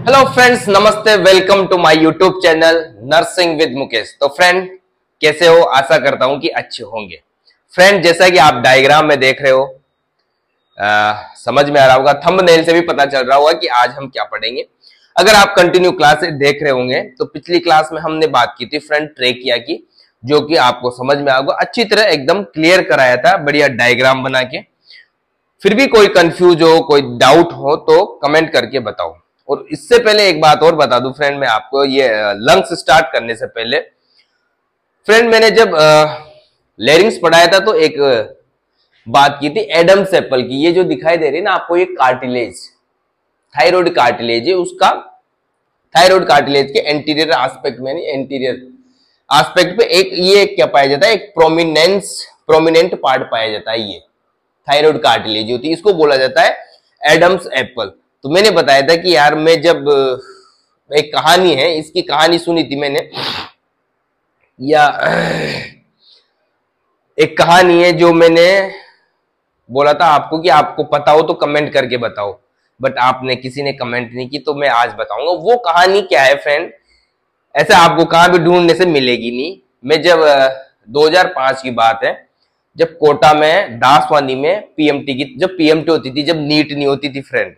Hello friends, नमस्ते। Welcome to my YouTube channel nursing with Mukesh. तो friend, कैसे हो? आशा करता हूं कि अच्छे होंगे। फ्रेंड, जैसा कि आप डायग्राम में देख रहे हो, समझ में आ रहा होगा, थंबनेल से भी पता चल रहा होगा कि आज हम क्या पढ़ेंगे। अगर आप कंटिन्यू क्लास देख रहे होंगे तो पिछली क्लास में हमने बात की थी फ्रेंड ट्रेकिया की, जो कि आपको समझ में आएगा, अच्छी तरह एकदम क्लियर कराया था, बढ़िया डायग्राम बना के। फिर भी कोई कंफ्यूज हो, कोई डाउट हो तो कमेंट करके बताओ। और इससे पहले एक बात और बता दूं फ्रेंड, मैं आपको ये लंग्स स्टार्ट करने से पहले फ्रेंड, मैंने जब लेरिंग्स पढ़ाया था तो एक बात की थी एडम्स एप्पल की। ये जो दिखाई दे रही है ना आपको, ये कार्टिलेज, थायराइड कार्टिलेज है। उसका थायराइड कार्टिलेज के एंटीरियर एस्पेक्ट में, एंटीरियर एस्पेक्ट पे एक ये क्या पाया जाता है, एक प्रोमिनेंट पार्ट पाया जाता है। ये थायराइड कार्टिलेज होती है, इसको बोला जाता है एडम्स एप्पल। तो मैंने बताया था कि यार, मैं जब एक कहानी है, इसकी कहानी सुनी थी मैंने, या एक कहानी है जो मैंने बोला था आपको कि आपको पता हो तो कमेंट करके बताओ, बट आपने किसी ने कमेंट नहीं की, तो मैं आज बताऊंगा वो कहानी क्या है फ्रेंड। ऐसा आपको कहां भी ढूंढने से मिलेगी नहीं। मैं जब 2005 की बात है, जब कोटा में दासवानी में पीएमटी की, जब पीएमटी होती थी, जब नीट नहीं होती थी फ्रेंड,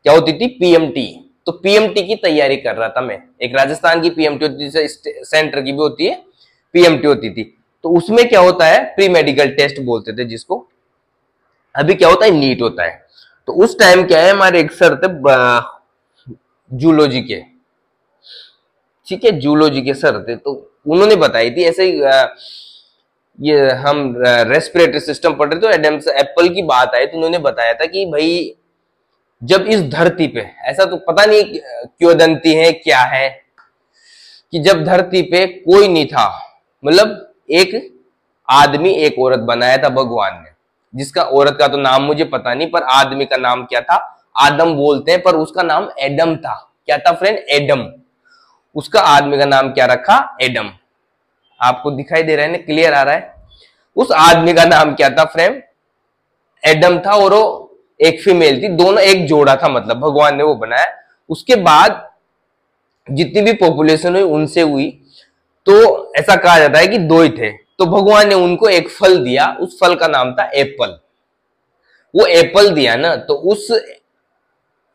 क्या होती थी, पीएमटी। तो पीएमटी की तैयारी कर रहा था मैं। एक राजस्थान की पीएमटी होती थी, सेंटर की भी होती है, पीएमटी होती थी। तो उसमें क्या होता है, प्री मेडिकल टेस्ट बोलते थे जिसको। अभी क्या होता है, नीट होता है। तो उस टाइम क्या है, हमारे एक सर थे जूलॉजी के, ठीक है, जूलॉजी के सर थे। तो उन्होंने बताई थी ऐसे ही, ये हम रेस्पिरेटरी सिस्टम पढ़ रहे थे, एडम्स एप्पल की बात आई तो उन्होंने बताया था कि भाई, जब इस धरती पे, ऐसा तो पता नहीं किंवदंती है क्या है, कि जब धरती पे कोई नहीं था, मतलब एक आदमी एक औरत बनाया था भगवान ने, जिसका औरत का तो नाम मुझे पता नहीं, पर आदमी का नाम क्या था, आदम बोलते हैं, पर उसका नाम एडम था। क्या था फ्रेंड, एडम। उसका आदमी का नाम क्या रखा, एडम। आपको दिखाई दे रहा है ना, क्लियर आ रहा है? उस आदमी का नाम क्या था फ्रेंड, एडम था, और वो एक फीमेल थी, दोनों एक जोड़ा था, मतलब भगवान ने वो बनाया। उसके बाद जितनी भी पॉपुलेशन हुई उनसे हुई, तो ऐसा कहा जाता है कि दो ही थे। तो भगवान ने उनको एक फल दिया, उस फल का नाम था एप्पल। वो एप्पल दिया ना, तो उस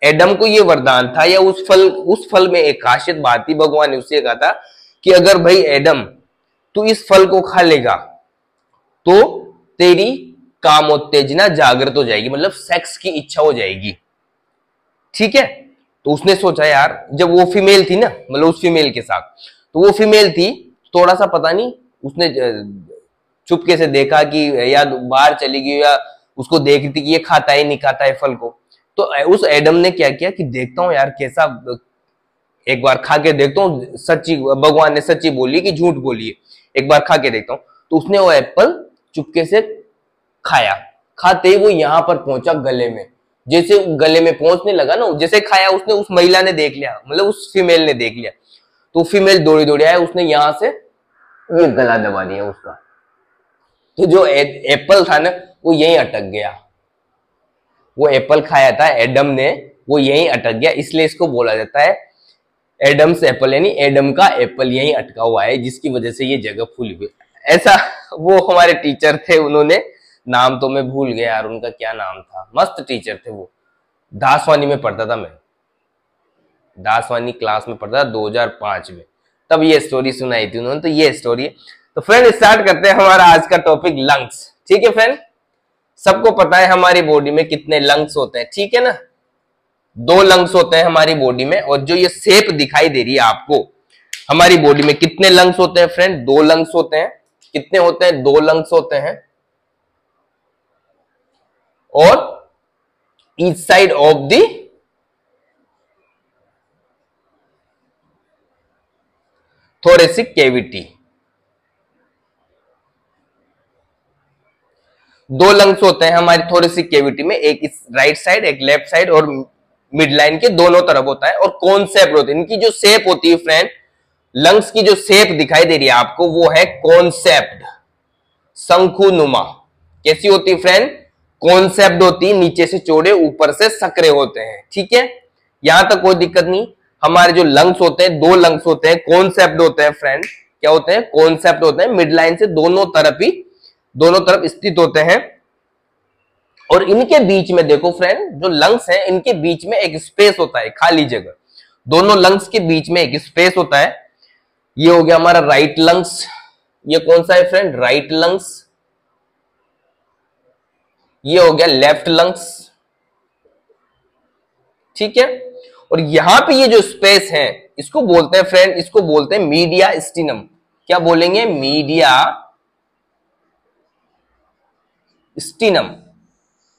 एडम को ये वरदान था, या उस फल में एक खासियत बात थी, भगवान ने उससे कहा था कि अगर भाई एडम तू इस फल को खा लेगा तो तेरी कामोत्तेजना जागृत हो जाएगी, मतलब सेक्स की इच्छा हो जाएगी, ठीक है। तो उसने सोचा यार, जब वो फीमेल थी ना, मतलब उस फीमेल के साथ, तो वो फीमेल थी, थोड़ा सा पता नहीं, उसने चुपके से देखा कि या बाहर चली गई, या उसको देख रही थी कि ये खाता है नहीं खाता है फल को। तो उस एडम ने क्या किया कि देखता हूं यार कैसा, एक बार खा के देखता हूँ, सच्ची भगवान ने सच्ची बोली कि झूठ बोली है, एक बार खा के देखता हूँ। तो उसने वो एप्पल चुपके से खाया। खाते ही वो यहां पर पहुंचा गले में। जैसे गले में पहुंचने लगा ना, जैसे खाया उसने, उस महिला ने देख लिया, मतलब उस फीमेल ने देख लिया। तो फीमेल दौड़ी दौड़ी आया, उसने यहां से ये गला दबा दिया उसका। तो जो एप्पल था ना, वो यहीं अटक गया। वो एप्पल खाया था एडम ने, वो यहीं अटक गया, इसलिए इसको बोला जाता है एडम्स एप्पल, यानी एडम का एप्पल यहीं अटका हुआ है, जिसकी वजह से ये जगह फूली हुई। ऐसा वो हमारे टीचर थे, उन्होंने, नाम तो मैं भूल गया यार, उनका क्या नाम था, मस्त टीचर थे वो। दासवानी में पढ़ता था मैं, दासवानी क्लास में पढ़ता था 2005 में, तब ये स्टोरी सुनाई थी उन्होंने। तो ये स्टोरी है। तो फ्रेंड, स्टार्ट करते हैं हमारा आज का टॉपिक, लंग्स। ठीक है फ्रेंड, सबको पता है हमारी बॉडी में कितने लंग्स होते हैं, ठीक है ना। 2 लंग्स होते हैं हमारी बॉडी में, और जो ये शेप दिखाई दे रही है आपको, हमारी बॉडी में कितने लंग्स होते हैं फ्रेंड, 2 लंग्स होते हैं। कितने होते हैं, 2 लंग्स होते हैं। और each side of the thoracic cavity, 2 lungs होते हैं हमारी थोरेसिक कैविटी में, एक इस राइट साइड, एक लेफ्ट साइड, और मिड लाइन के दोनों तरफ होता है। और कॉन्सेप्ट होती है इनकी, जो शेप होती है फ्रेंड, लंग्स की जो शेप दिखाई दे रही है आपको, वो है कॉन्सेप्ट, शंकुनुमा। कैसी होती है फ्रेंड, कॉन्सेप्ट होती है, नीचे से चौड़े ऊपर से सकरे होते हैं, ठीक है। यहां तक कोई दिक्कत नहीं। हमारे जो लंग्स होते हैं, दो लंग्स होते हैं, कॉन्सेप्ट होते हैं फ्रेंड, क्या होते हैं, कॉन्सेप्ट होते हैं, मिड लाइन से दोनों तरफ स्थित होते हैं। और इनके बीच में देखो फ्रेंड, जो लंग्स हैं इनके बीच में एक स्पेस होता है, खाली जगह, दोनों लंग्स के बीच में एक स्पेस होता है। ये हो गया हमारा राइट लंग्स, ये कौन सा है फ्रेंड, राइट लंग्स। ये हो गया लेफ्ट लंग्स, ठीक है। और यहां पे ये जो स्पेस है इसको बोलते हैं फ्रेंड, इसको बोलते हैं मीडिया स्टीनम। क्या बोलेंगे, मीडिया स्टीनम।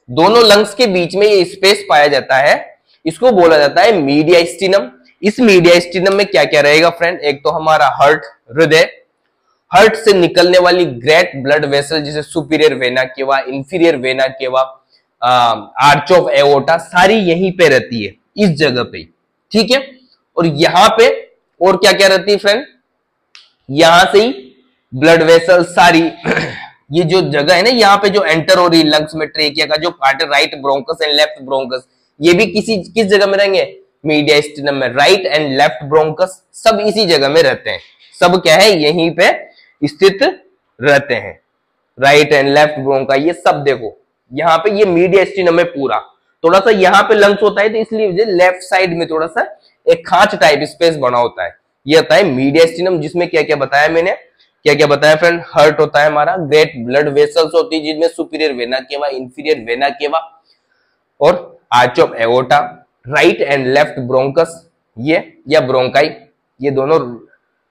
दोनों लंग्स के बीच में ये स्पेस पाया जाता है, इसको बोला जाता है मीडिया स्टीनम। इस मीडिया स्टीनम में क्या क्या रहेगा फ्रेंड, एक तो हमारा हार्ट, हृदय, हार्ट से निकलने वाली ग्रेट ब्लड वेसल जैसे superior vena cava, inferior vena केवा, आर्च ऑफ एओर्टा, सारी यहीं पे रहती है, इस जगह पे, ठीक है। और यहां पे और क्या क्या रहती है फ्रेंड, यहां से ही ब्लड वेसल सारी ये जो जगह है ना, यहाँ पे जो एंटर हो रही लंग्स में, ट्रेकिया का जो पार्ट है, right bronchus and left bronchus, ये भी किस जगह में रहेंगे, मीडिया स्टीनम में। राइट एंड लेफ्ट ब्रोंकस सब इसी जगह में रहते हैं, सब क्या है, यहीं पे स्थित रहते हैं। राइट एंड लेफ्ट ब्रोंका, ये सब देखो यहाँ पे, ये मीडिया स्टीनम में पूरा। थोड़ा सा यहाँ पे लंग्स होता है तो इसलिए लेफ्ट साइड में थोड़ा सा एक खांच टाइप स्पेस बना होता है, ये होता है मीडिया स्टीनम। जिसमें क्या क्या बताया मैंने, क्या क्या बताया फ्रेंड, हार्ट होता है हमारा, ग्रेट ब्लड वेसल्स होती है जिनमें superior vena cava, inferior vena cava और arch of aorta, right and left bronchus ये या ब्रोंकाई, ये दोनों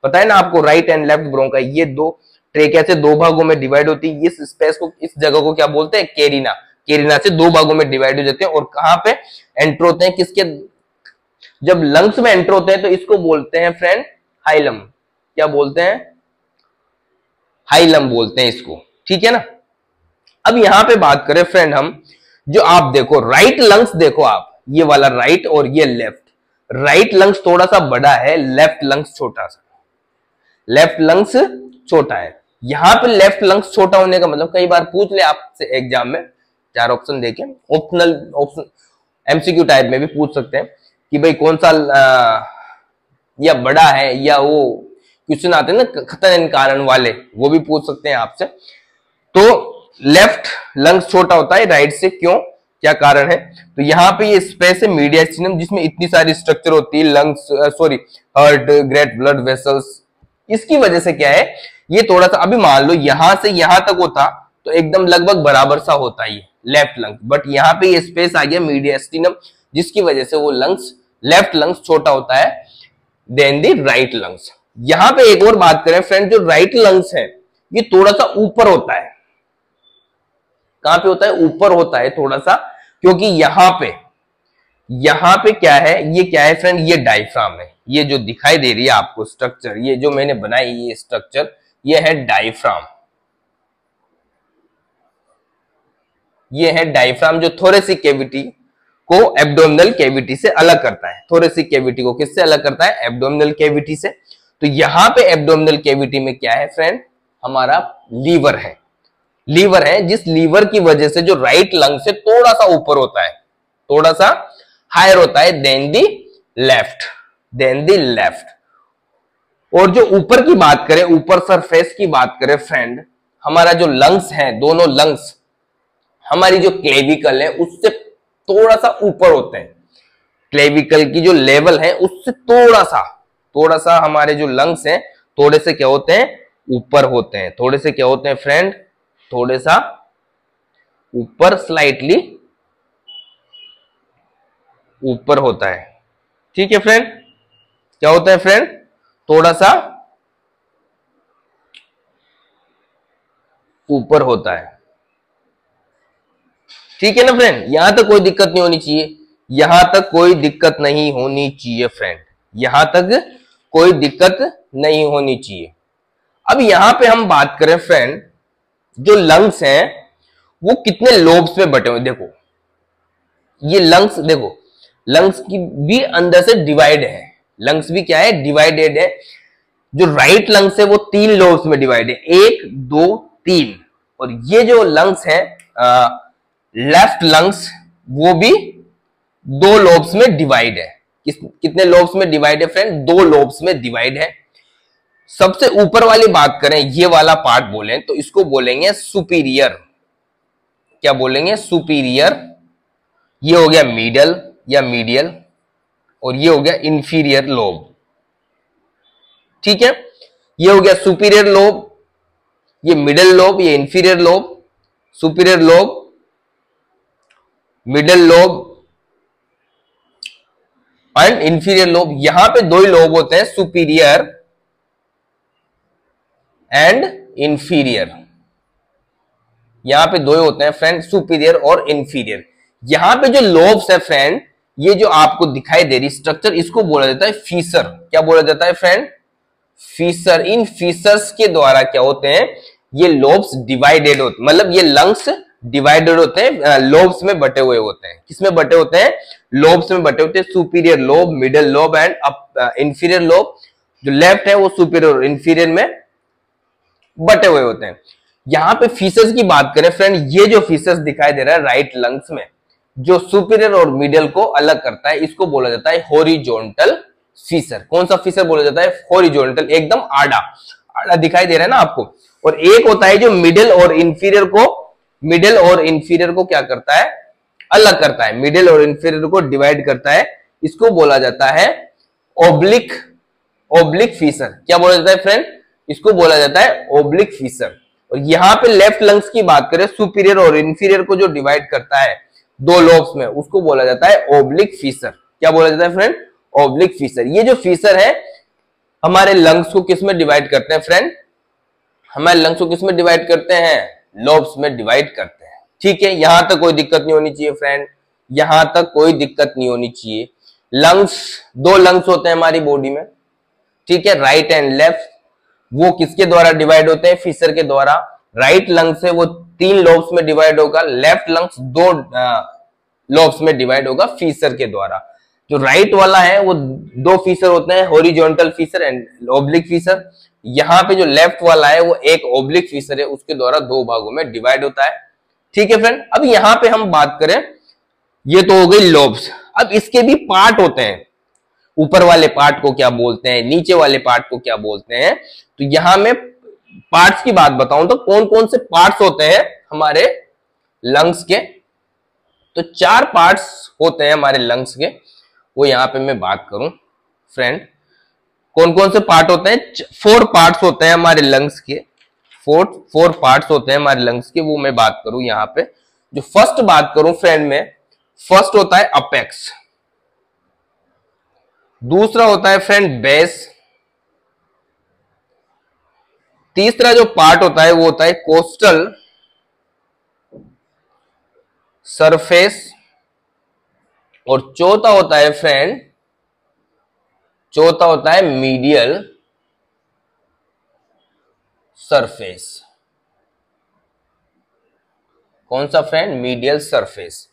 पता है ना आपको, राइट एंड लेफ्ट ब्रोंकाई, ये दो ट्रेकिया से दो भागों में डिवाइड होती है। इस स्पेस को, इस जगह को क्या बोलते हैं, केरिना। केरिना से दो भागों में डिवाइड हो जाते हैं। और कहां पे एंटर होते हैं, किसके, जब लंग्स में एंटर होते हैं तो इसको बोलते हैं फ्रेंड हाइलम। क्या बोलते हैं, हाइलम बोलते हैं इसको, ठीक है ना। अब यहां पे बात करें फ्रेंड हम, जो आप देखो राइट लंग्स, देखो आप ये वाला राइट और ये लेफ्ट, राइट लंग्स थोड़ा सा बड़ा है, लेफ्ट लंग्स छोटा सा, लेफ्ट लंग्स छोटा है। यहां पे लेफ्ट लंग्स छोटा होने का मतलब, कई बार पूछ ले आपसे एग्जाम में, चार ऑप्शन देके, ऑप्शनल ऑप्शन एमसीक्यू टाइप में भी पूछ सकते हैं कि भाई कौन सा या बड़ा है, या वो क्वेश्चन आते हैं ना खतरन कारण वाले, वो भी पूछ सकते हैं आपसे। तो लेफ्ट लंग्स छोटा होता है राइट से, क्यों, क्या कारण है, तो यहाँ पे ये स्पेस है मीडिया स्टीनम, जिसमें इतनी सारी स्ट्रक्चर होती है, lungs sorry heart, great blood vessels, इसकी वजह से क्या है, ये थोड़ा सा, अभी मान लो यहां से यहां तक होता तो एकदम लगभग बराबर सा होता है ये लेफ्ट लंग, बट यहाँ पे ये स्पेस आ गया मीडिया स्टीनम, जिसकी वजह से वो लंग्स, लेफ्ट लंग्स छोटा होता है देन दी राइट लंग्स। यहां पे एक और बात करें फ्रेंड, जो राइट लंग्स है ये थोड़ा सा ऊपर होता है। कहां पे होता है, ऊपर होता है थोड़ा सा, क्योंकि यहां पे क्या है, ये क्या है फ्रेंड, ये डायफ्राम है। ये जो दिखाई दे रही है आपको स्ट्रक्चर, ये जो मैंने बनाई ये स्ट्रक्चर, ये है डायफ्राम। ये है डायफ्राम, जो थोरेसिक कैविटी को एब्डोमिनल कैविटी से अलग करता है। थोरेसिक कैविटी को किससे अलग करता है, एब्डोमिनल कैविटी से। तो यहां पे एब्डोमिनल कैविटी में क्या है फ्रेंड, हमारा लीवर है, लीवर है, जिस लीवर की वजह से जो राइट लंग से थोड़ा सा ऊपर होता है, थोड़ा सा हायर होता है देन दी लेफ्ट। और जो ऊपर की बात करें, ऊपर सरफेस की बात करें फ्रेंड, हमारा जो लंग्स है, दोनों लंग्स हमारी जो क्लेविकल है उससे थोड़ा सा ऊपर होते हैं। क्लेविकल की जो लेवल है उससे थोड़ा सा हमारे जो लंग्स हैं थोड़े से क्या होते हैं, ऊपर होते हैं। थोड़े से क्या होते हैं फ्रेंड, थोड़े सा ऊपर, स्लाइटली ऊपर होता है, ठीक है फ्रेंड। क्या होता है फ्रेंड, थोड़ा सा ऊपर होता है, ठीक है ना फ्रेंड। यहां तक कोई दिक्कत नहीं होनी चाहिए, यहां तक कोई दिक्कत नहीं होनी चाहिए फ्रेंड, यहां तक कोई दिक्कत नहीं होनी चाहिए। अब यहां पे हम बात करें फ्रेंड, जो लंग्स हैं वो कितने लोब्स में बटे हुए, देखो ये लंग्स, देखो लंग्स की भी अंदर से डिवाइड है, लंग्स भी क्या है, डिवाइडेड है। जो राइट लंग्स है वो 3 लोब्स में डिवाइड है, 1 2 3। और ये जो लंग्स है लेफ्ट लंग्स, वो भी 2 लोब्स में डिवाइड है। कितने लोब्स में डिवाइड है फ्रेंड? 2 लोब्स में डिवाइड है। सबसे ऊपर वाली बात करें, ये वाला पार्ट बोले तो इसको बोलेंगे सुपीरियर। क्या बोलेंगे? सुपीरियर। ये हो गया मिडल या मीडियल, और ये हो गया इंफीरियर लोब। ठीक है, ये हो गया सुपीरियर लोब, ये मिडिल लोब, ये inferior lobe. Superior lobe, middle lobe and inferior lobe. यहां पे 2 ही लोब होते हैं, सुपीरियर एंड इंफीरियर। यहां पे 2 ही होते हैं फ्रेंड, सुपीरियर और इंफीरियर। यहां पे जो लोब्स है फ्रेंड, ये जो आपको दिखाई दे रही स्ट्रक्चर, इसको बोला जाता है फीसर। क्या बोला जाता है फ्रेंड? फीसर। इन फीसर्स के द्वारा क्या होते हैं? ये लोब्स डिवाइडेड होते, मतलब ये लंग्स डिवाइडेड होते हैं, लोब्स में बटे हुए होते हैं। किसमें बटे होते हैं? लोब्स में बटे होते हैं। Superior lobe, middle lobe and inferior lobe. जो लेफ्ट है वो सुपीरियर और इंफीरियर में बटे हुए होते हैं। यहां पे फीसर्स की बात करें फ्रेंड, ये जो फीसर्स दिखाई दे रहा है राइट लंग्स में, जो सुपीरियर और मिडिल को अलग करता है, इसको बोला जाता है हॉरिजॉन्टल फीसर। कौन सा फीसर बोला जाता है? हॉरिजॉन्टल, एकदम आड़ा आड़ा दिखाई दे रहा है ना आपको। और एक होता है जो मिडिल और इंफीरियर को क्या करता है? अलग करता है। मिडिल और इंफीरियर को डिवाइड करता है, इसको बोला जाता है ओब्लिक फीसर। क्या बोला जाता है फ्रेंड? इसको बोला जाता है ओब्लिक फीसर। और यहां पे लेफ्ट लंग्स की बात करें, सुपीरियर और इंफीरियर को जो डिवाइड करता है 2 लोब्स में, उसको बोला जाता है ओब्लिक फीसर। क्या बोला जाता है फ्रेंड? Oblique Fisher. ये जो फीसर है हमारे लंग्स को किस में डिवाइड करते हैं फ्रेंड? हमारे लंग्स को किस में डिवाइड करते हैं? लोब्स में डिवाइड करते हैं। ठीक है, यहां तक कोई दिक्कत नहीं होनी चाहिए फ्रेंड, यहां तक कोई दिक्कत नहीं होनी चाहिए। लंग्स, 2 लंग्स होते हैं हमारी बॉडी में, ठीक है, राइट एंड लेफ्ट। वो किसके द्वारा डिवाइड होते हैं? फीसर के द्वारा। राइट लंग्स है वो 3 लोब्स में डिवाइड होगा, लेफ्ट लंग्स 2 लोब्स में डिवाइड होगा फीसर के द्वारा। जो राइट वाला है वो 2 फीसर होते हैं, horizontal Fisher and oblique Fisher. यहां पे जो लेफ्ट वाला है वो एक ओब्लिक फीसर है, उसके द्वारा 2 भागों में डिवाइड होता है। ठीक है फ्रेंड, अब यहां पे हम बात करें, ये तो हो गई लोब्स। अब इसके भी पार्ट होते हैं, ऊपर वाले पार्ट को क्या बोलते हैं, नीचे वाले पार्ट को क्या बोलते हैं। तो यहां में पार्ट्स की बात बताऊं तो कौन कौन से पार्ट्स होते हैं हमारे लंग्स के? तो 4 पार्ट्स होते हैं हमारे लंग्स के, वो यहां पे मैं बात करूं फ्रेंड। कौन कौन से पार्ट होते हैं? 4 पार्ट्स होते हैं हमारे लंग्स के, 4 पार्ट्स होते हैं हमारे लंग्स के, वो मैं बात करूं यहां पे। जो फर्स्ट बात करूं फ्रेंड में, फर्स्ट होता है अपेक्स, दूसरा होता है फ्रेंड बेस, तीसरा जो पार्ट होता है वो होता है कोस्टल सरफेस, और चौथा होता है फ्रेंड, चौथा होता है मीडियल सरफेस। कौन सा friend? Medial surface.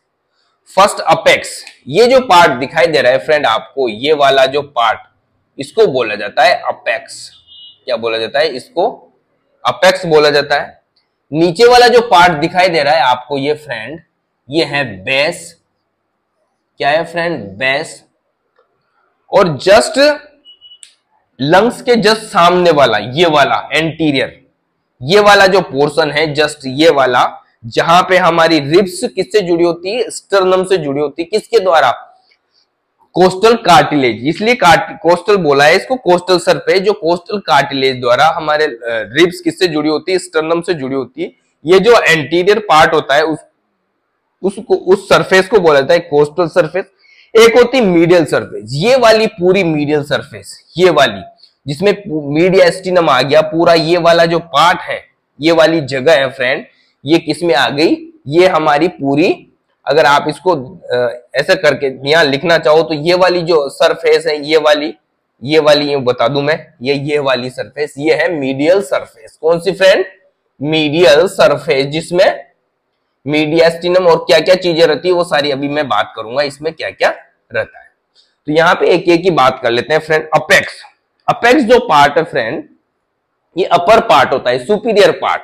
First apex, ये जो पार्ट दिखाई दे रहा है फ्रेंड आपको, ये वाला जो पार्ट, इसको बोला जाता है अपेक्स। क्या बोला जाता है? इसको अपेक्स बोला जाता है। नीचे वाला जो पार्ट दिखाई दे रहा है आपको ये फ्रेंड, ये है बेस। क्या है फ्रेंड? बेस। और जस्ट लंग्स के जस्ट सामने वाला, ये वाला एंटीरियर, ये वाला जो पोर्शन है, जस्ट ये वाला, जहां पे हमारी रिब्स किससे जुड़ी होती है? स्टर्नम से जुड़ी होती है। किसके द्वारा? Costal cartilage. इसलिए कोस्टल बोला है इसको, कोस्टल सरफेस। जो कोस्टल कार्टिलेज द्वारा हमारे रिब्स किससे जुड़ी होती है? स्टर्नम से जुड़ी होती है। ये जो एंटीरियर पार्ट होता है उस सरफेस को बोला जाता है कोस्टल सरफेस। एक होती मीडियल सरफेस, ये वाली पूरी मीडियल सरफेस, ये वाली जिसमें मीडियास्टिनम आ गया पूरा, ये वाला जो पार्ट है, ये वाली जगह है फ्रेंड, ये किसमें आ गई? ये हमारी पूरी, अगर आप इसको ऐसा करके यहां लिखना चाहो तो ये वाली जो सरफेस है, ये वाली ये बता दूं मैं, ये वाली सरफेस, ये है मीडियल सरफेस। कौन सी फ्रेंड? मीडियल सरफेस, जिसमें मीडियास्टिनम और क्या क्या चीजें रहती है वो सारी अभी मैं बात करूंगा, इसमें क्या क्या रहता है। तो यहां पे एक एक की बात कर लेते हैं फ्रेंड। अपेक्स, अपेक्स जो पार्ट है फ्रेंड, ये अपर पार्ट होता है, सुपीरियर पार्ट।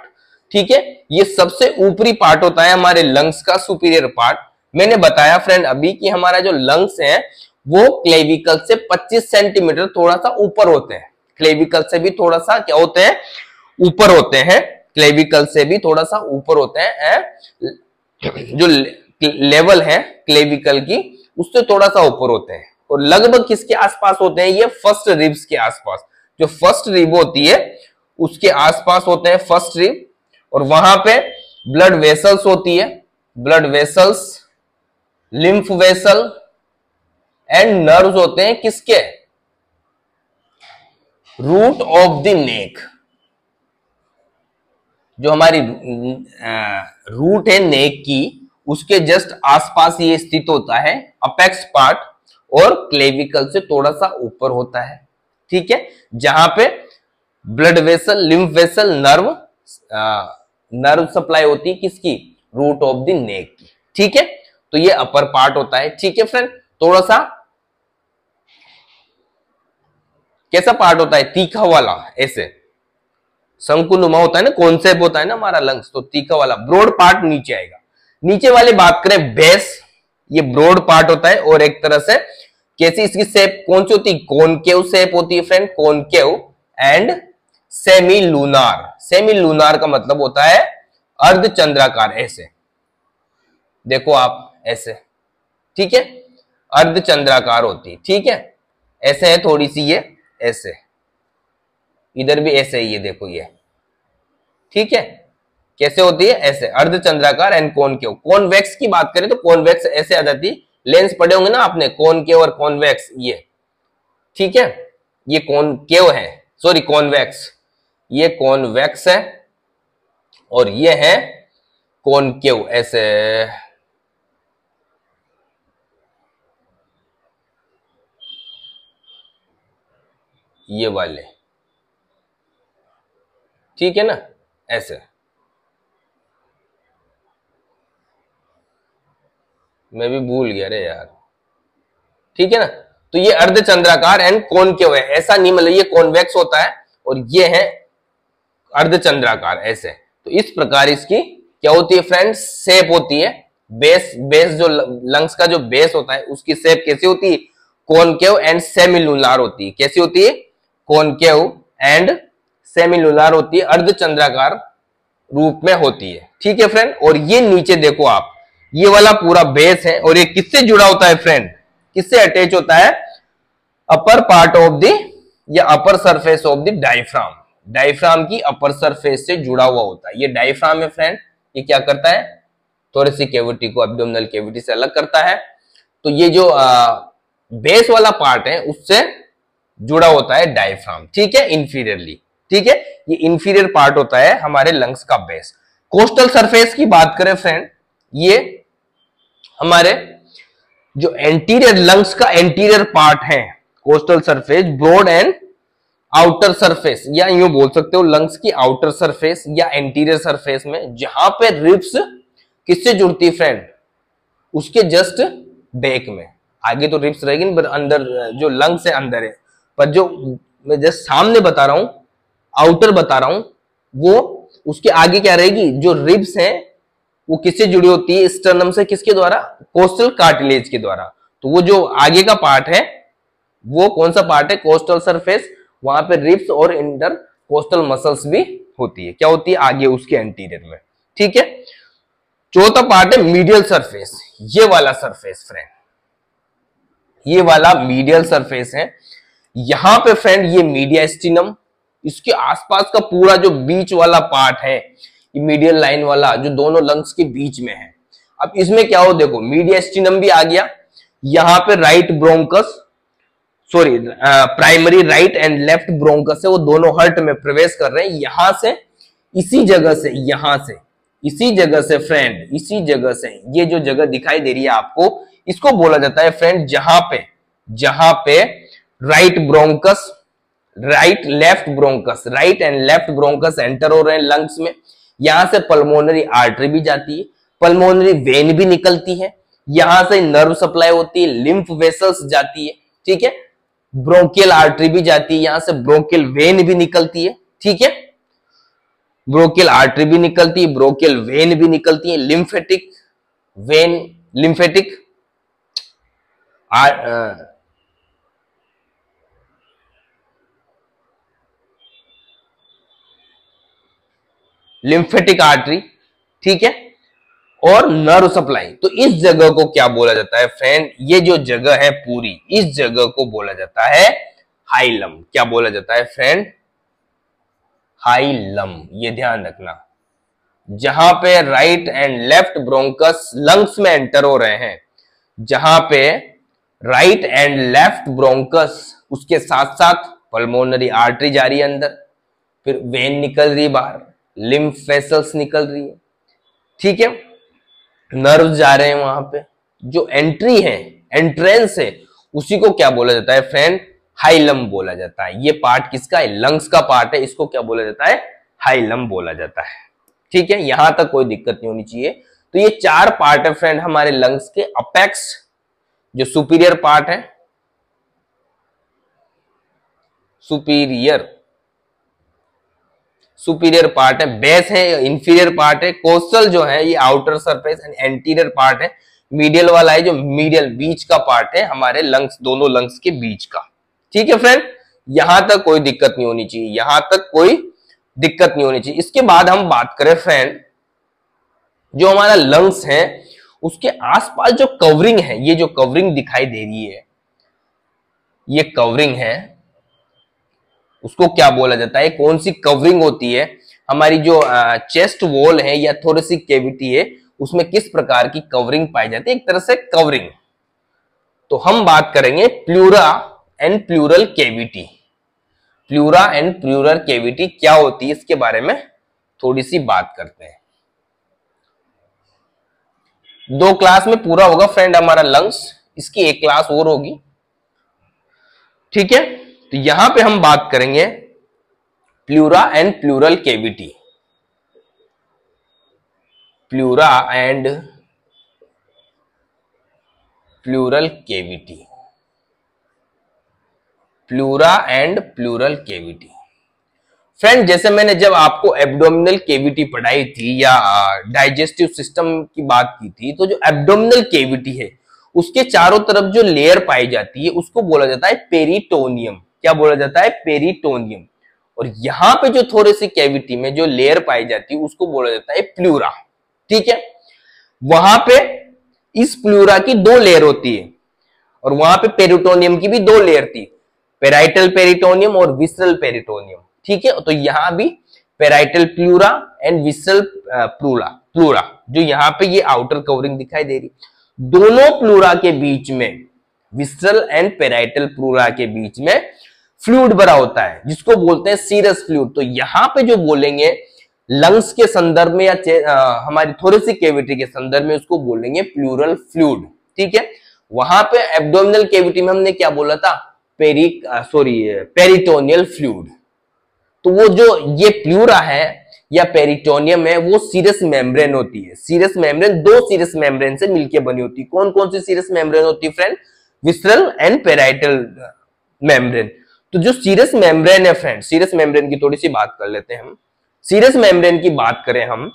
ठीक है, ये सबसे ऊपरी पार्ट होता है हमारे लंग्स का, सुपीरियर पार्ट। मैंने बताया फ्रेंड अभी कि हमारा जो लंग्स है वो क्लेविकल से 25 सेंटीमीटर थोड़ा सा ऊपर होते हैं। क्लेविकल से भी थोड़ा सा क्या होते हैं, ऊपर होते हैं। क्लेविकल से भी थोड़ा सा ऊपर होते हैं। जो लेवल है क्लेविकल की उससे थोड़ा सा ऊपर होते हैं। और लगभग किसके आसपास होते हैं, ये फर्स्ट रिब्स के आसपास। जो फर्स्ट रिब होती है उसके आसपास होते हैं फर्स्ट रिब। और वहां पे ब्लड वेसल्स होती है, blood vessels, lymph vessel and nerves होते हैं किसके, रूट ऑफ द नेक। जो हमारी रूट है नेक की उसके जस्ट आसपास ये स्थित होता है अपेक्स पार्ट, और क्लेविकल से थोड़ा सा ऊपर होता है। ठीक है, जहां पे blood vessel, lymph vessel, nerve supply होती है किसकी, रूट ऑफ द नेक की। ठीक है, तो ये अपर पार्ट होता है। ठीक है फ्रेंड, थोड़ा सा कैसा पार्ट होता है, तीखा वाला, ऐसे शंकुनुमा होता है ना, कॉन्सेप्ट होता है ना हमारा लंग्स, तो तीखा वाला ब्रॉड पार्ट नीचे आएगा। नीचे वाली बात करें बेस, ये ब्रॉड पार्ट होता है। और एक तरह से कैसी इसकी शेप कौन सी होती है, कॉनकेव शेप होती है friend, concave and semi lunar. Semi lunar का मतलब होता है अर्धचंद्राकार, ऐसे देखो आप ऐसे। ठीक है, अर्धचंद्राकार होती है। ठीक है, ऐसे है थोड़ी सी ये, ऐसे इधर भी ऐसे ही, ये देखो ये। ठीक है, कैसे होती है, ऐसे अर्धचंद्राकार एंड कॉनकेव। कॉन्वेक्स की बात करें तो कॉन्वेक्स ऐसे आ जाती है, लेंस पढ़े होंगे ना आपने, कॉनकेव और कॉन्वेक्स ये। ठीक है, ये कॉनकेव है, सॉरी कॉन्वेक्स, ये कॉन्वेक्स है और ये है कॉनकेव, ऐसे। ये वाले, ठीक है ना, ऐसे। मैं भी भूल गया रे यार। ठीक है ना, तो ये अर्धचंद्राकार एंड कॉनकेव है, ऐसा नहीं, मतलब ये कॉन्वेक्स होता है और ये है अर्धचंद्राकार, ऐसे। तो इस प्रकार इसकी क्या होती है फ्रेंड्स, शेप होती है। बेस जो लंग्स का जो बेस होता है उसकी शेप कैसी होती है, कॉनकेव एंड सेमिलुलर होती है। कैसी होती है, कॉनकेव एंड सेमिलुलर होती है, अर्धचंद्राकार रूप में होती है। ठीक है फ्रेंड, और ये नीचे देखो आप, ये वाला पूरा बेस है और ये किससे जुड़ा होता है फ्रेंड, किससे अटैच होता है, अपर पार्ट ऑफ द या upper surface of the diaphragm. Diaphragm की अपर सरफेस से जुड़ा हुआ होता है। ये डायफ्राम है फ्रेंड, ये क्या करता है, थोरेसिक कैविटी को एब्डोमिनल कैविटी से अलग करता है। तो ये जो बेस वाला पार्ट है उससे जुड़ा होता है डायफ्राम। ठीक है, इंफीरियरली। ठीक है, ये इंफीरियर पार्ट होता है हमारे लंग्स का बेस। कोस्टल सरफेस की बात करें फ्रेंड, ये हमारे जो एंटीरियर लंग्स का एंटीरियर पार्ट है, costal surface, broad and outer surface, या यूं बोल सकते हो लंग्स की आउटर सरफेस या एंटीरियर सरफेस में, जहां पे रिब्स किससे जुड़ती है फ्रेंड, उसके जस्ट बैक में। आगे तो रिब्स रहेगी, पर अंदर जो लंग्स है अंदर है, पर जो मैं जस्ट सामने बता रहा हूं, आउटर बता रहा हूं, वो उसके आगे क्या रहेगी, जो रिब्स है वो किससे जुड़ी होती है, स्टर्नम से, किसके द्वारा, कोस्टल कार्टिलेज के द्वारा। तो वो जो आगे का पार्ट है वो कौन सा पार्ट है, कोस्टल सरफेस, वहां पे रिब्स और इंटर कोस्टल मसल्स भी होती है। क्या होती है, आगे उसके एंटीरियर में। ठीक है, चौथा पार्ट है मीडियल सरफेस, ये वाला सरफेस फ्रेंड, ये वाला मीडियल सरफेस है। यहां पे फ्रेंड ये मीडियास्टिनम, इसके आसपास का पूरा जो बीच वाला पार्ट है, ये मीडियल लाइन वाला जो दोनों लंग्स के बीच में है। अब इसमें क्या हो, देखो मीडियास्टिनम भी आ गया, यहां पे right bronchus, sorry primary right and left bronchus है, वो दोनों हर्ट में प्रवेश कर रहे हैं। यहां से, इसी जगह से, यहां से, इसी जगह से फ्रेंड, इसी जगह से, ये जो जगह दिखाई दे रही है आपको, इसको बोला जाता है फ्रेंड, जहां पे right bronchus, right left bronchus, right and left bronchus enter हो रहे हैं लंग्स में। यहां से पल्मोनरी आर्टरी भी जाती है, पल्मोनरी वेन भी निकलती है, यहां से नर्व सप्लाई होती है, लिम्फ वेसल्स जाती है। ठीक है, ब्रोंकियल आर्टरी भी जाती है, यहां से ब्रोंकियल वेन भी निकलती है। ठीक है, ब्रोंकियल आर्टरी भी निकलती है, ब्रोंकियल वेन भी निकलती है, lymphatic when, lymphatic lymphatic artery, ठीक है, और नर्व सप्लाई। तो इस जगह को क्या बोला जाता है फ्रेंड, ये जो जगह है पूरी, इस जगह को बोला जाता है हाइलम। क्या बोला जाता है फ्रेंड, हाइलम। ये ध्यान रखना, जहां पे right and left bronchus lungs में एंटर हो रहे हैं, जहां पे राइट एंड लेफ्ट ब्रोंकस, उसके साथ साथ पल्मोनरी आर्टरी जा रही है अंदर, फिर वेन निकल रही है बाहर, लिम्फ वेसल्स निकल रही है, ठीक है, नर्व जा रहे हैं, वहां पे जो एंट्री है, एंट्रेंस है, उसी को क्या बोला जाता है फ्रेंड, हाइलम बोला जाता है। ये पार्ट किसका है, लंग्स का पार्ट है, इसको क्या बोला जाता है, हाइलम बोला जाता है। ठीक है, यहां तक कोई दिक्कत नहीं होनी चाहिए। तो ये 4 पार्ट है फ्रेंड हमारे लंग्स के। अपेक्स जो सुपीरियर पार्ट है, सुपीरियर पार्ट है, बेस है, इंफीरियर पार्ट है, कोस्टल जो है ये outer surface and anterior part है, मीडियल वाला है जो मीडियल बीच का पार्ट है हमारे लंग्स, दोनों लंग्स के बीच का। ठीक है फ्रेंड, यहां तक कोई दिक्कत नहीं होनी चाहिए, यहां तक कोई दिक्कत नहीं होनी चाहिए। इसके बाद हम बात करें फ्रेंड, जो हमारा लंग्स है उसके आसपास जो कवरिंग है, ये जो कवरिंग दिखाई दे रही है, ये कवरिंग है, उसको क्या बोला जाता है, कौन सी कवरिंग होती है, हमारी जो चेस्ट वॉल है या थोरेसिक कैविटी है, उसमें किस प्रकार की कवरिंग पाई जाती है, एक तरह से कवरिंग। तो हम बात करेंगे pleura and pleural cavity. Pleura and pleural cavity क्या होती है, इसके बारे में थोड़ी सी बात करते हैं। 2 क्लास में पूरा होगा फ्रेंड हमारा लंग्स, इसकी एक क्लास और होगी। ठीक है, तो यहां पे हम बात करेंगे pleura and pleural cavity. Pleura and pleural cavity, pleura and pleural cavity. Friend, जैसे मैंने जब आपको एब्डोमिनल कैविटी पढ़ाई थी या डाइजेस्टिव सिस्टम की बात की थी, तो जो एब्डोमिनल कैविटी है उसके चारों तरफ जो लेयर पाई जाती है उसको बोला जाता है पेरिटोनियम। क्या बोला जाता है, पेरिटोनियम। और यहां पे जो थोरेसिक कैविटी में जो लेयर पाई जाती है उसको बोला जाता है प्लूरा। ठीक है, वहां पे इस प्लूरा की 2 लेयर होती है और वहां पे पेरिटोनियम की भी 2 लेयर थी, पेराइटल पेरिटोनियम और विसरल पेरिटोनियम। ठीक है, तो यहां भी parietal pleura and visceral pleura जो यहां पे ये आउटर कवरिंग दिखाई दे रही, दोनों प्लूरा के बीच में, विसरल एंड पेराइटल प्लूरा के बीच में फ्लूइड भरा होता है जिसको बोलते हैं सीरस फ्लूइड। तो यहां पे जो बोलेंगे लंग्स के संदर्भ में या हमारी थोरेसिक कैविटी के संदर्भ में उसको बोलेंगे प्लूरल फ्लूइड। ठीक है, वहां पे एब्डोमिनल कैविटी में हमने क्या बोला था, पेरिटोनियल फ्लूइड। तो वो जो ये प्लूरा है या पेरिटोनियम है वो सीरस मेम्ब्रेन होती है। सीरस मेम्ब्रेन 2 सीरस मेम्ब्रेन से मिलकर बनी होती है। कौन कौन सी सीरस मेम्ब्रेन होती है friend, visceral and parietal membrane. तो जो सीरस मेम्ब्रेन है फ्रेंड, सीरस मेम्ब्रेन की थोड़ी सी बात कर लेते हैं हम। सीरस मेम्ब्रेन की बात करें हम,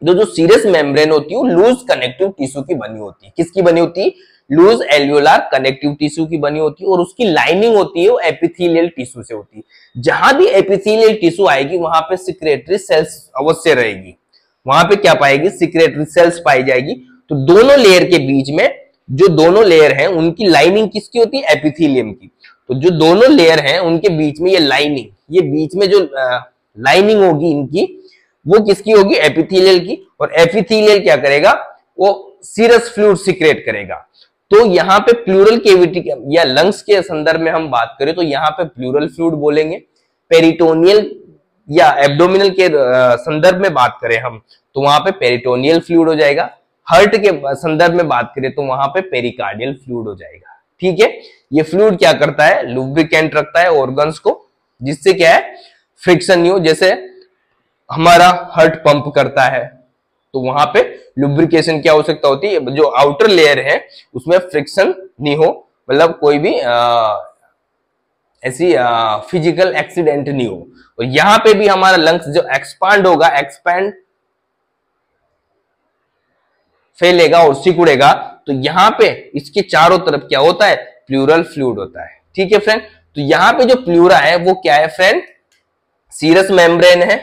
जो सीरस मेम्ब्रेन होती है वो लूज कनेक्टिव टिश्यू की बनी होती है। किसकी बनी होती है, लूज एल्वियोलर कनेक्टिव टिश्यू की बनी होती है और उसकी लाइनिंग होती है वो एपिथेलियल टिश्यू से होती है। जहां भी एपिथेलियल टिश्यू आएगी वहां पे सिक्रेटरी सेल्स अवश्य रहेगी, वहां पे क्या पाएगी, सिक्रेटरी सेल्स पाई जाएगी। तो दोनों लेयर के बीच में जो दोनों लेयर हैं उनकी लाइनिंग किसकी होती है, एपिथेलियम की। तो जो दोनों लेयर हैं उनके बीच में ये लाइनिंग, ये बीच में जो लाइनिंग होगी इनकी, वो किसकी होगी, एपिथेलियल की। और एपिथेलियल क्या करेगा, वो सीरस फ्लूइड सिक्रेट करेगा। तो यहाँ पे प्लूरल कैविटी या लंग्स के संदर्भ में हम बात करें तो यहाँ पे प्लूरल फ्लूइड बोलेंगे। पेरिटोनियल या एब्डोमिनल के संदर्भ में बात करें हम तो वहां पे पेरिटोनियल फ्लूइड हो जाएगा। हार्ट के संदर्भ में बात करें तो वहां पे पेरिकार्डियल फ्लूइड हो जाएगा। ठीक है, ये फ्लूइड क्या करता है, लुब्रिकेंट रखता है ऑर्गन्स को, जिससे क्या है, फ्रिक्शन नहीं हो। जैसे हमारा हार्ट पंप करता है तो वहां पे लुब्रिकेशन की आवश्यकता होती है, जो आउटर लेयर है उसमें फ्रिक्शन नहीं हो, मतलब कोई भी ऐसी फिजिकल एक्सीडेंट नहीं हो। और यहां पे भी हमारा लंग्स जो एक्सपांड होगा, एक्सपैंड फैलेगा और सिकुड़ेगा, तो यहां पे इसके चारों तरफ क्या होता है, प्लूरल फ्लूइड होता है। ठीक है फ्रेंड, तो यहां पे जो प्लूरा है वो क्या है फ्रेंड, सीरस मेम्ब्रेन है,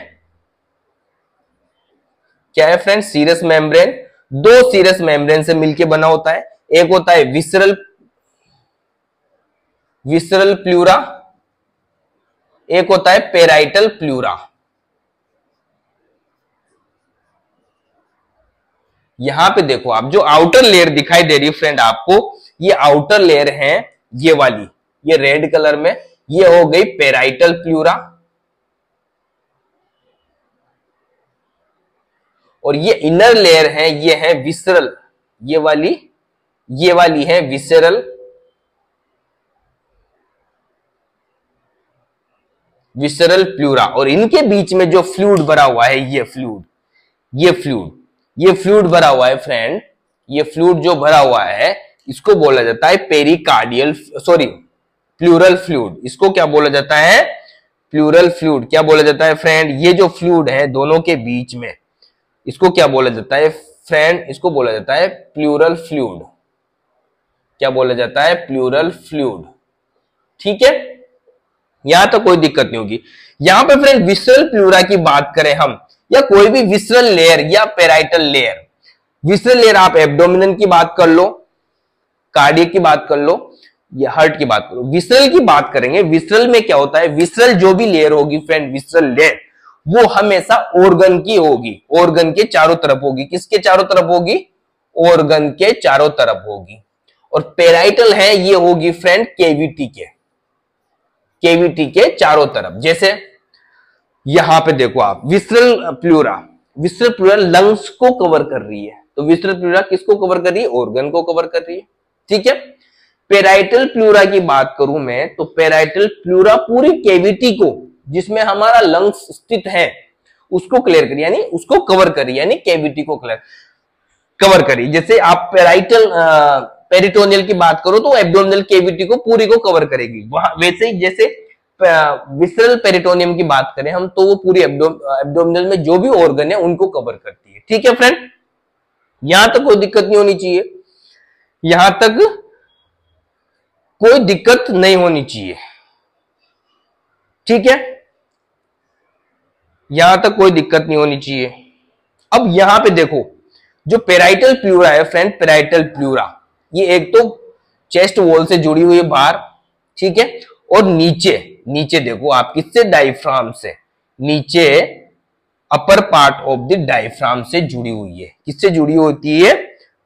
क्या है फ्रेंड? Serous membrane. दो सीरस मेम्ब्रेन से मिलकर बना होता है। एक होता है विसरल प्लूरा, एक होता है पेराइटल प्लूरा। यहां पे देखो आप, जो आउटर लेयर दिखाई दे रही है फ्रेंड आपको, ये आउटर लेयर है ये वाली, ये रेड कलर में, ये हो गई पेराइटल प्लूरा। और ये इनर लेयर है, ये है विसरल, ये वाली है विसरल प्लूरा। और इनके बीच में जो फ्लूइड भरा हुआ है, ये फ्लूइड भरा हुआ है फ्रेंड, ये फ्लूइड जो भरा हुआ है इसको बोला जाता है प्लूरल फ्लूइड। इसको क्या बोला जाता है? Pleural fluid. क्या बोला जाता है फ्रेंड? ये जो फ्लूइड है दोनों के बीच में, इसको क्या बोला जाता है फ्रेंड? इसको बोला जाता है प्लूरल फ्लूइड। क्या बोला जाता है? Pleural fluid. ठीक है, यहां तो कोई दिक्कत नहीं होगी। यहां पे फ्रेंड विसरल प्लूरा की बात करें हम, या कोई भी विसरल लेयर या पेराइटल लेयर, विसरल लेयर आप एब्डोमिनल की बात कर लो, कार्डियक की बात कर लो, या हार्ट की बात करो। विसरल की बात करेंगे, विसरल में क्या होता है? विसरल जो भी लेयर होगी फ्रेंड, विसरल लेयर वो हमेशा ऑर्गन की होगी, ऑर्गन के चारों तरफ होगी। किसके चारों तरफ होगी? ऑर्गन के चारों तरफ होगी। और पेराइटल है, ये होगी फ्रेंड केविटी के चारों तरफ। जैसे यहां पे देखो आप, विसरल प्लूरा लंग्स को कवर कर रही है, तो विसरल प्लूरा किसको कवर कर रही है? ऑर्गन को कवर कर रही है। ठीक है, पेराइटल प्लूरा की बात करूं मैं, तो पेराइटल प्लूरा पूरी केविटी को, जिसमें हमारा लंग्स स्थित है, उसको क्लियर करी, यानी उसको कवर करी, यानी केविटी को कवर करी। जैसे आप पेरिटोनियल की बात करो तो एब्डोमिनल केविटी को पूरी को कवर करेगी। वहां वैसे ही जैसे विसरल पेरिटोनियम की बात करें हम, तो वो पूरी एब्डोमिनल में जो भी ऑर्गन है उनको कवर करती है। ठीक है फ्रेंड, यहां तक कोई दिक्कत नहीं होनी चाहिए, यहां तक कोई दिक्कत नहीं होनी चाहिए। ठीक है, यहां तक कोई दिक्कत नहीं होनी चाहिए। अब यहां पे देखो, जो पेराइटल प्लूरा है फ्रेंड, पेराइटल प्लूरा ये एक तो चेस्ट वॉल से जुड़ी हुई है बाहर, ठीक है, और नीचे देखो आप, किससे? डायफ्राम से। नीचे upper part of the diaphragm से जुड़ी हुई है। किससे जुड़ी होती है?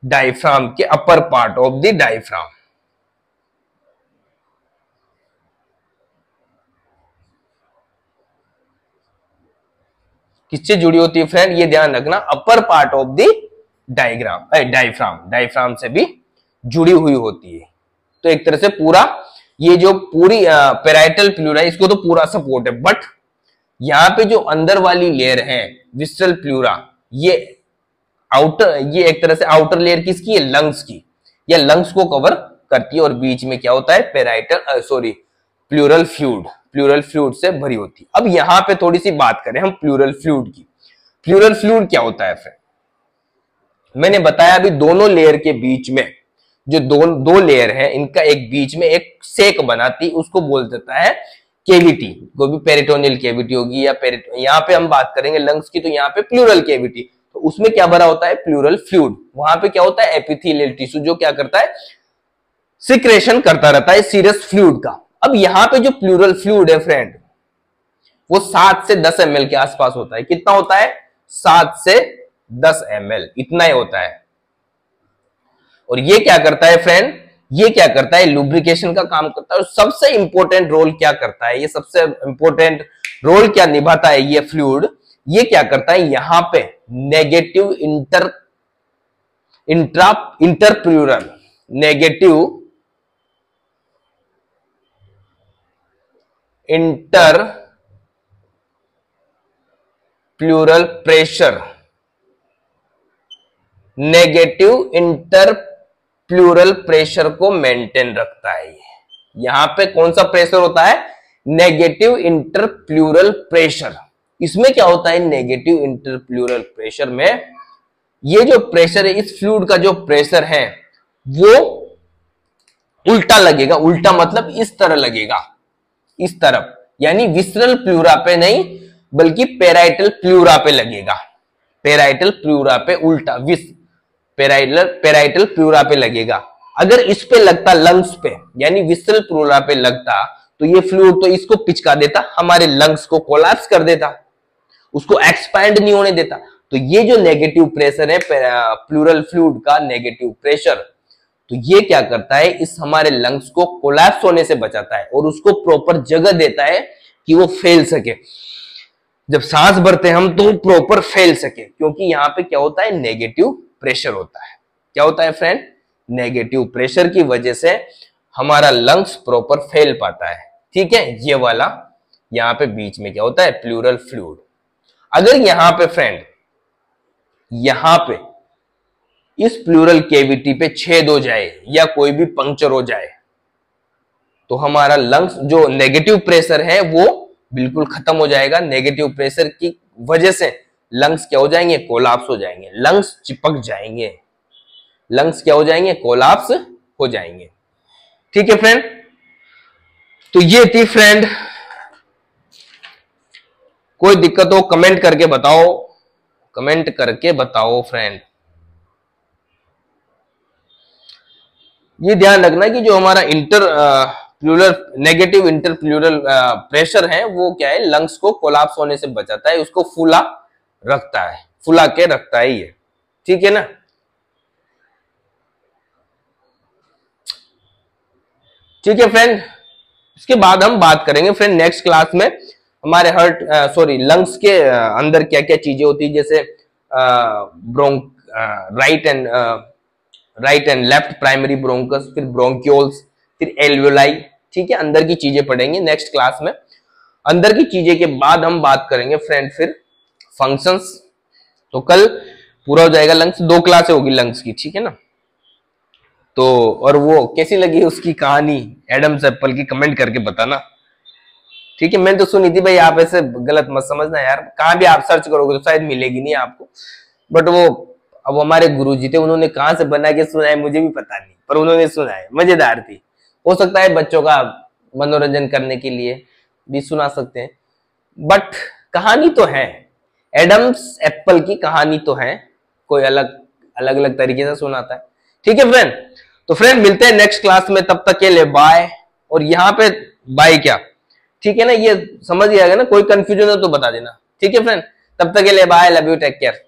डायफ्राम के upper part of the diaphragm. किससे जुड़ी होती है फ्रेंड? ये ध्यान रखना, upper part of the diaphragm से भी जुड़ी हुई होती है। तो एक तरह से पूरा, ये जो पूरी पेराइटल प्लूरा है, इसको तो पूरा सपोर्ट है। बट यहां पे जो अंदर वाली लेयर है विसरल प्लूरा, ये एक तरह से आउटर लेयर किसकी है? लंग्स की, या लंग्स को कवर करती है। और बीच में क्या होता है? प्लूरल फ्लूइड से भरी होती है। अब यहां पे थोड़ी सी बात करें हम प्लूरल फ्लूइड की। प्लूरल फ्लूइड क्या होता है फ्रेंड? मैंने बताया अभी, दोनों लेयर के बीच में जो दो लेयर है, इनका एक बीच में एक सेक बनाती, उसको बोल देता है केविटी। कोई भी पेरिटोनियल केविटी होगी, या यहाँ पे हम बात करेंगे लंग्स की, तो यहाँ पे प्लूरल केविटी, तो उसमें क्या भरा होता है? Pleural fluid. वहां पे क्या होता है? एपिथेलियल टिश्यू, जो क्या करता है? सिक्रेशन करता रहता है सीरस फ्लूइड का। अब यहाँ पे जो प्लूरल फ्लूइड है फ्रेंड, वो 7 से 10 ml के आसपास होता है। कितना होता है? 7 से 10 ml, इतना ही होता है। और ये क्या करता है फ्रेंड? ये क्या करता है? लुब्रिकेशन का काम करता है। और सबसे इंपॉर्टेंट रोल क्या करता है? ये सबसे इंपॉर्टेंट रोल क्या निभाता है ये फ्लूइड? ये क्या करता है? यहां पे negative interpleural pressure, negative interpleural pressure को मेंटेन रखता है। यहां पे कौन सा प्रेशर होता है? Negative interpleural pressure. इसमें क्या होता है? नेगेटिव इंटरप्लूरल प्रेशर में ये जो प्रेशर है, इस फ्लूइड का जो प्रेशर है वो उल्टा लगेगा। उल्टा मतलब इस तरह लगेगा, इस तरफ, यानी विसरल प्लूरा पे नहीं बल्कि पेराइटल प्लूरा पे लगेगा। पेराइटल प्लूरा पे उल्टा विस पेराइटल प्लूरा पे लगेगा। अगर इस पे लगता लंग्स पे यानी विसरल प्लूरा पे लगता तो ये फ्लूइड तो इसको पिचका देता, हमारे लंग्स को कोलैप्स कर देता, उसको एक्सपैंड नहीं होने देता। तो ये जो नेगेटिव प्रेशर है प्लूरल फ्लूइड का नेगेटिव प्रेशर, तो ये क्या करता है, इस हमारे लंग्स को कोलैप्स होने से बचाता है और उसको प्रॉपर जगह देता है कि वो फैल सके। जब सांस भरते हैं हम तो प्रॉपर फैल सके, क्योंकि यहाँ पे क्या होता है, नेगेटिव प्रेशर होता है। क्या होता है फ्रेंड, नेगेटिव प्रेशर की वजह से हमारा लंग्स प्रॉपर फैल पाता है। ठीक है, ये वाला यहाँ पे बीच में क्या होता है, प्लूरल फ्लूइड। अगर यहाँ पे फ्रेंड, यहां पे इस प्लूरल केविटी पे छेद हो जाए या कोई भी पंक्चर हो जाए तो हमारा लंग्स जो नेगेटिव प्रेशर है वो बिल्कुल खत्म हो जाएगा। नेगेटिव प्रेशर की वजह से लंग्स क्या हो जाएंगे, कोलैप्स हो जाएंगे, लंग्स चिपक जाएंगे, लंग्स क्या हो जाएंगे, कोलैप्स हो जाएंगे। ठीक है फ्रेंड, तो ये थी फ्रेंड, कोई दिक्कत हो कमेंट करके बताओ, कमेंट करके बताओ फ्रेंड। ये ध्यान रखना कि जो हमारा नेगेटिव इंटर प्लूरल प्रेशर है वो क्या है, लंग्स को कोलैप्स होने से बचाता है, उसको फुला रखता है, फुला के रखता है ये। ठीक है ना, ठीक है फ्रेंड। इसके बाद हम बात करेंगे फ्रेंड नेक्स्ट क्लास में हमारे लंग्स के अंदर क्या क्या चीजें होती है, जैसे right and left primary bronchus, फिर ब्रोंक्यूल्स, फिर एल्वेलाई। ठीक है, अंदर की चीजें पढ़ेंगे नेक्स्ट क्लास में। अंदर की चीजें के बाद हम बात करेंगे फ्रेंड फिर फंक्शंस। तो कल पूरा हो जाएगा लंग्स, 2 क्लासें होगी लंग्स की। ठीक है ना, तो और वो कैसी लगी उसकी कहानी एडम्स एप्पल की, कमेंट करके बताना। ठीक है, मैंने तो सुनी थी भाई, आप ऐसे गलत मत समझना यार, कहाँ भी आप सर्च करोगे तो शायद मिलेगी नहीं आपको, बट वो अब हमारे गुरुजी थे, उन्होंने कहाँ से बना के सुनाया मुझे भी पता नहीं, पर उन्होंने सुनाया, मजेदार थी। हो सकता है बच्चों का मनोरंजन करने के लिए भी सुना सकते हैं, बट कहानी तो है, एडम्स एप्पल की कहानी तो है, कोई अलग अलग तरीके से सुनाता है। ठीक है फ्रेंड, तो फ्रेंड मिलते हैं नेक्स्ट क्लास में, तब तक के लिए बाय। और यहाँ पे बाय क्या, ठीक है ना, ये समझ ही आएगा ना, कोई कंफ्यूजन हो तो बता देना। ठीक है फ्रेंड, तब तक के लिए bye, love you, take care.